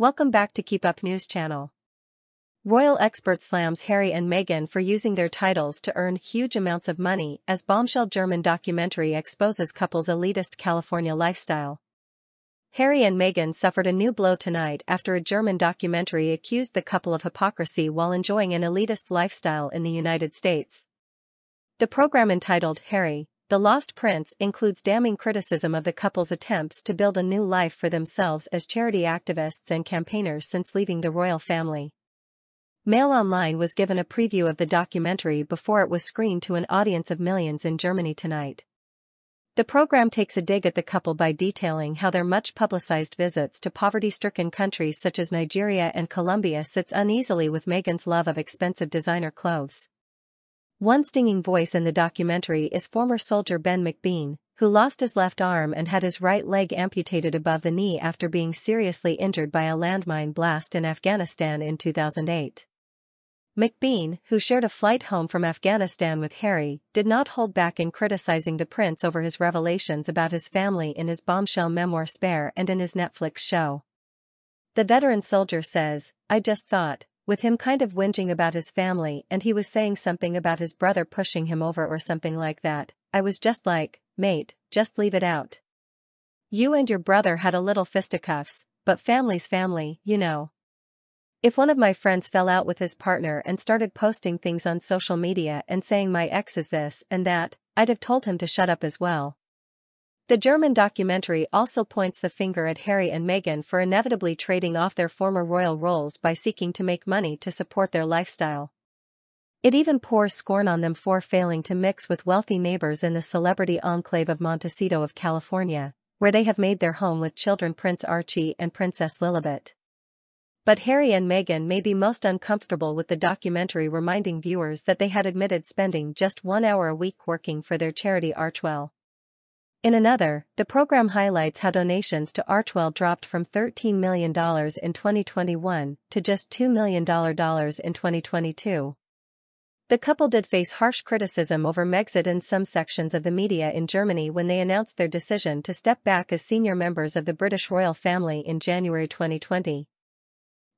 Welcome back to Keep Up News Channel. Royal expert slams Harry and Meghan for using their titles to earn huge amounts of money as bombshell German documentary exposes couple's elitist California lifestyle. Harry and Meghan suffered a new blow tonight after a German documentary accused the couple of hypocrisy while enjoying an elitist lifestyle in the United States. The program, entitled Harry, the Lost Prince, includes damning criticism of the couple's attempts to build a new life for themselves as charity activists and campaigners since leaving the royal family. Mail Online was given a preview of the documentary before it was screened to an audience of millions in Germany tonight. The program takes a dig at the couple by detailing how their much-publicized visits to poverty-stricken countries such as Nigeria and Colombia sits uneasily with Meghan's love of expensive designer clothes. One stinging voice in the documentary is former soldier Ben McBean, who lost his left arm and had his right leg amputated above the knee after being seriously injured by a landmine blast in Afghanistan in 2008. McBean, who shared a flight home from Afghanistan with Harry, did not hold back in criticizing the prince over his revelations about his family in his bombshell memoir Spare and in his Netflix show. The veteran soldier says, "I just thought, with him kind of whinging about his family and he was saying something about his brother pushing him over or something like that, I was just like, mate, just leave it out. You and your brother had a little fisticuffs, but family's family, you know. If one of my friends fell out with his partner and started posting things on social media and saying my ex is this and that, I'd have told him to shut up as well." The German documentary also points the finger at Harry and Meghan for inevitably trading off their former royal roles by seeking to make money to support their lifestyle. It even pours scorn on them for failing to mix with wealthy neighbors in the celebrity enclave of Montecito of California, where they have made their home with children Prince Archie and Princess Lilibet. But Harry and Meghan may be most uncomfortable with the documentary reminding viewers that they had admitted spending just 1 hour a week working for their charity Archewell. In another, the program highlights how donations to Archewell dropped from $13 million in 2021 to just $2 million in 2022. The couple did face harsh criticism over Megxit in some sections of the media in Germany when they announced their decision to step back as senior members of the British royal family in January 2020.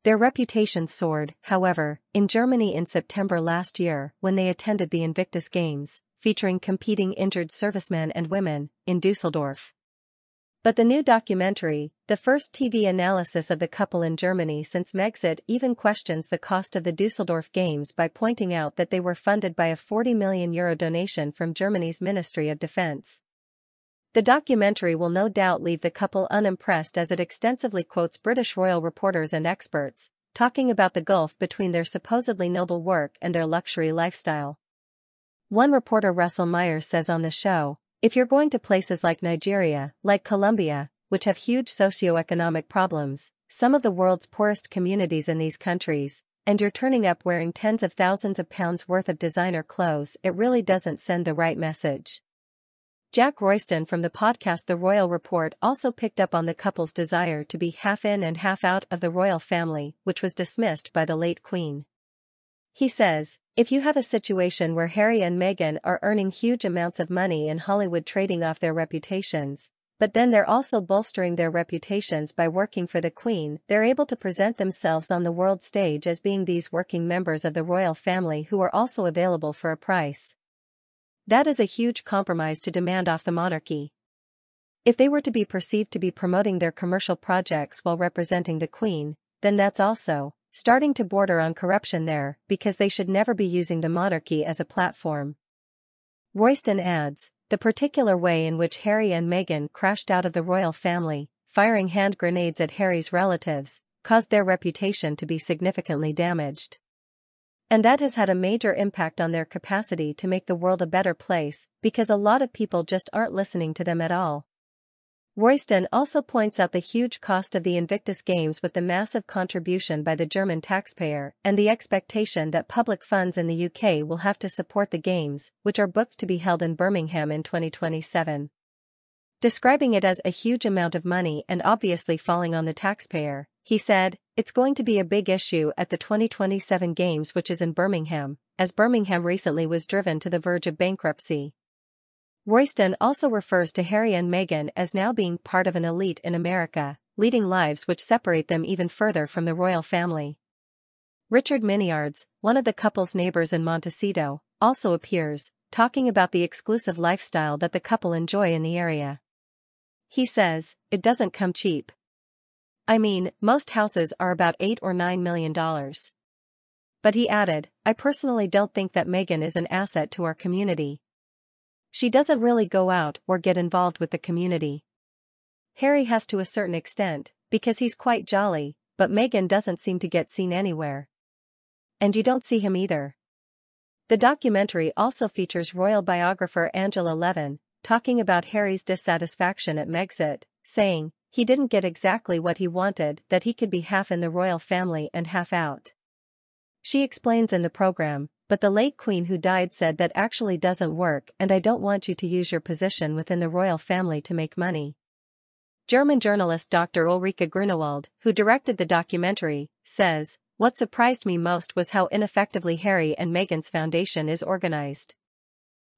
Their reputation soared, however, in Germany in September last year when they attended the Invictus Games, featuring competing injured servicemen and women, in Dusseldorf. But the new documentary, the first TV analysis of the couple in Germany since Megxit, even questions the cost of the Dusseldorf Games by pointing out that they were funded by a €40 million donation from Germany's Ministry of Defense. The documentary will no doubt leave the couple unimpressed as it extensively quotes British royal reporters and experts, talking about the gulf between their supposedly noble work and their luxury lifestyle. One reporter, Russell Myers, says on the show, "If you're going to places like Nigeria, like Colombia, which have huge socioeconomic problems, some of the world's poorest communities in these countries, and you're turning up wearing tens of thousands of pounds worth of designer clothes, it really doesn't send the right message." Jack Royston from the podcast The Royal Report also picked up on the couple's desire to be half in and half out of the royal family, which was dismissed by the late Queen. He says, "If you have a situation where Harry and Meghan are earning huge amounts of money in Hollywood trading off their reputations, but then they're also bolstering their reputations by working for the Queen, they're able to present themselves on the world stage as being these working members of the royal family who are also available for a price. That is a huge compromise to demand off the monarchy. If they were to be perceived to be promoting their commercial projects while representing the Queen, then that's also starting to border on corruption there, because they should never be using the monarchy as a platform." Royston adds, "The particular way in which Harry and Meghan crashed out of the royal family, firing hand grenades at Harry's relatives, caused their reputation to be significantly damaged. And that has had a major impact on their capacity to make the world a better place, because a lot of people just aren't listening to them at all." Royston also points out the huge cost of the Invictus Games with the massive contribution by the German taxpayer and the expectation that public funds in the UK will have to support the Games, which are booked to be held in Birmingham in 2027. Describing it as a huge amount of money and obviously falling on the taxpayer, he said, "It's going to be a big issue at the 2027 Games, which is in Birmingham, as Birmingham recently was driven to the verge of bankruptcy." Royston also refers to Harry and Meghan as now being part of an elite in America, leading lives which separate them even further from the royal family. Richard Miniards, one of the couple's neighbors in Montecito, also appears, talking about the exclusive lifestyle that the couple enjoy in the area. He says, "It doesn't come cheap. I mean, most houses are about $8 or $9 million. But he added, "I personally don't think that Meghan is an asset to our community. She doesn't really go out or get involved with the community. Harry has to a certain extent, because he's quite jolly, but Meghan doesn't seem to get seen anywhere. And you don't see him either." The documentary also features royal biographer Angela Levin, talking about Harry's dissatisfaction at Megxit, saying, "He didn't get exactly what he wanted, that he could be half in the royal family and half out." She explains in the program, "But the late queen who died said that actually doesn't work, and I don't want you to use your position within the royal family to make money." German journalist Dr. Ulrike Grunewald, who directed the documentary, says, "What surprised me most was how ineffectively Harry and Meghan's foundation is organized.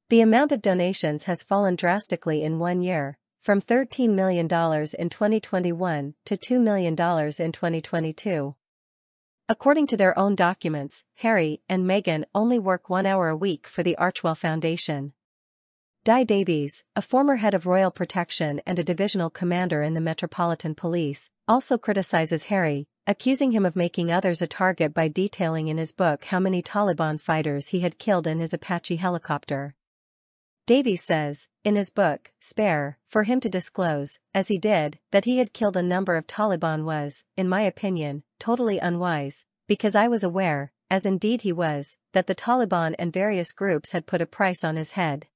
The amount of donations has fallen drastically in 1 year, from $13 million in 2021 to $2 million in 2022. According to their own documents, Harry and Meghan only work 1 hour a week for the Archewell Foundation." Di Davies, a former head of royal protection and a divisional commander in the Metropolitan Police, also criticizes Harry, accusing him of making others a target by detailing in his book how many Taliban fighters he had killed in his Apache helicopter. Davies says, in his book, Spare, for him to disclose, as he did, that he had killed a number of Taliban was, in my opinion, totally unwise, because I was aware, as indeed he was, that the Taliban and various groups had put a price on his head.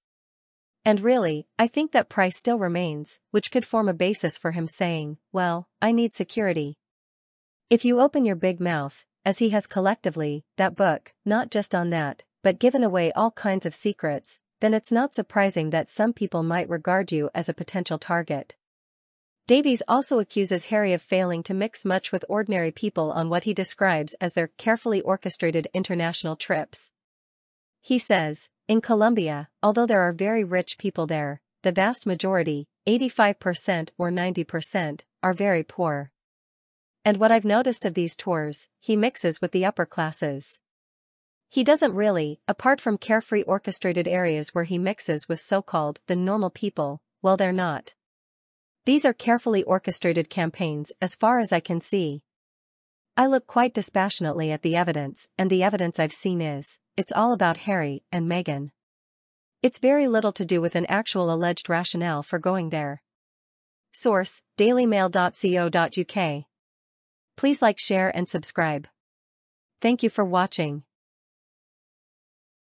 And really, I think that price still remains, which could form a basis for him saying, "Well, I need security." If you open your big mouth, as he has collectively, that book, not just on that, but given away all kinds of secrets, then it's not surprising that some people might regard you as a potential target. Davies also accuses Harry of failing to mix much with ordinary people on what he describes as their carefully orchestrated international trips. He says, "In Colombia, although there are very rich people there, the vast majority, 85% or 90%, are very poor. And what I've noticed of these tours, he mixes with the upper classes. He doesn't really, apart from carefree orchestrated areas where he mixes with so-called the normal people, well they're not. These are carefully orchestrated campaigns as far as I can see. I look quite dispassionately at the evidence, and the evidence I've seen is, it's all about Harry and Meghan. It's very little to do with an actual alleged rationale for going there." Source, dailymail.co.uk. Please like, share and subscribe. Thank you for watching.